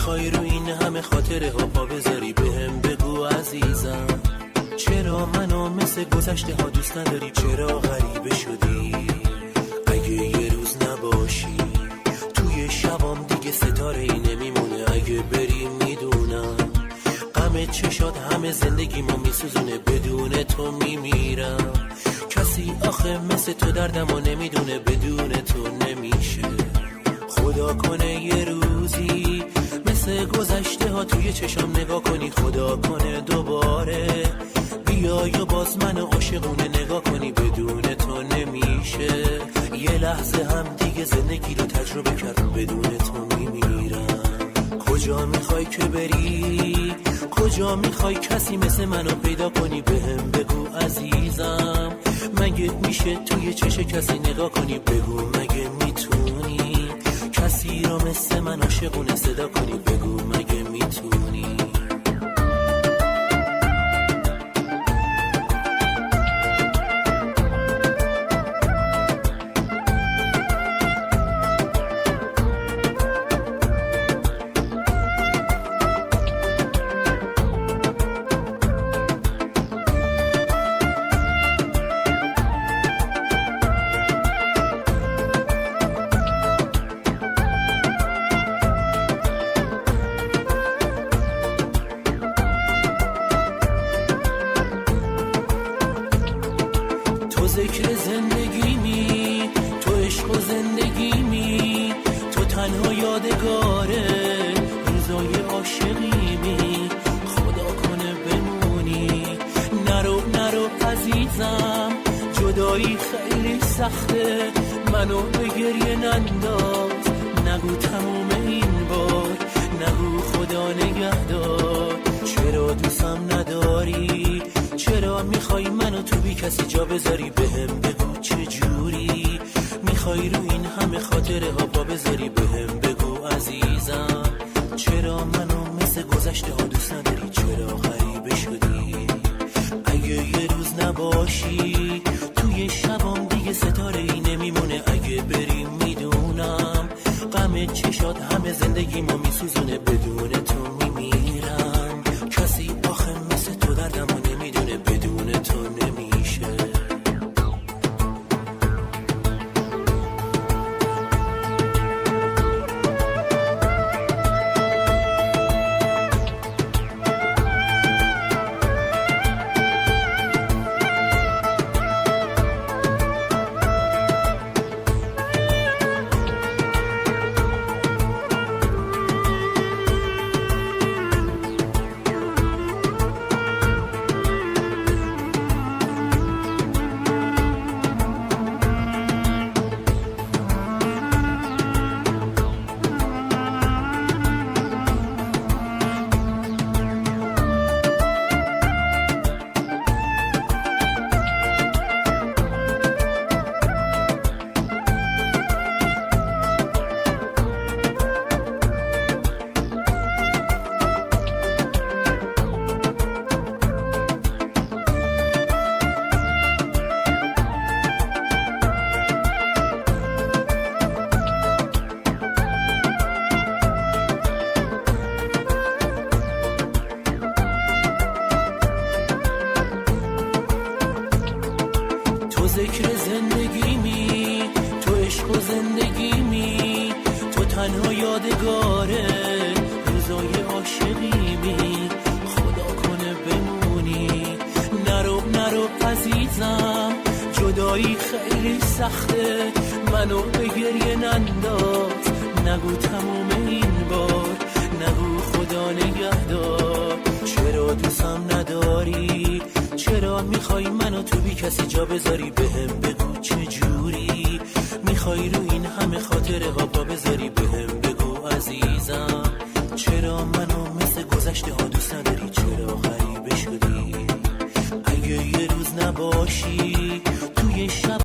میخوای رو این همه خاطره ها پا بذاری بهم بگو عزیزم چرا منو مثل گذشته ها دوست نداری چرا غریبه شدی اگه یه روز نباشی توی شبام دیگه ستاره ای نمیمونه اگه بری میدونم غم چشات همه زندگیمو میسوزونه بدون تو میمیرم کسی آخه مثل تو دردمو نمیدونه بدون تو نمیشه خدا کنه یه روزی مثل گذشته ها توی چشم نگاه کنی خدا کنه دوباره بیای و باز من عاشقونه نگاه کنی بدون تو نمیشه یه لحظه هم دیگه زندگی رو تجربه کردم بدون تو میمیرم کجا میخوای که بری کجا میخوای کسی مثل منو پیدا کنی بهم بگو عزیزم مگه میشه توی چش کسی نگاه کنی بگو مگه میتونی کسی رو مثل من عاشقونه صدا کنی بگو مگه میتونی ذکر زندگیمی تو عشق و زندگیمی تو تنها یادگاره روزای عاشقیمی خدا کنه بمونی نرو عزیزم جدایی خیلی سخته منو به گریه ننداز نگو تموم این بار نگو خدا نگهدار چرا دوستم نداری چرا میخوای منو تو بی کسی جا بذاری بهم بگو چه جوری میخوای رو این همه خاطره ها پا بذاری بهم بگو عزیزم چرا منو مثل گذشته ها دوست نداری چرا غریبه شدی اگه یه روز نباشی توی شبام دیگه ستاره ای نمیمونه اگه بری میدونم غم چشات همه زندگیمو میسوزونه بدون تو میمیرم کسی آخه مثل تو دردمو نمیدونه بدون تو نمیشه ذکر زندگیمی تو عشق و زندگیمی تو تنها یادگاره روزای عاشقیمی خدا کنه بمونی نرو عزیزم جدایی خیلی سخته منو به گریه ننداز نگو تموم این بار نگو خدا نگهدار چرا دوستم نداری چرا میخوای منو تو بی کسی جا بذاری بهم بگو چه جوری میخوای رو این همه خاطره ها پا بذاری بهم بگو عزیزم چرا منو مثل گذشته ها دوست نداری چرا غریبه شدی اگه یه روز نباشی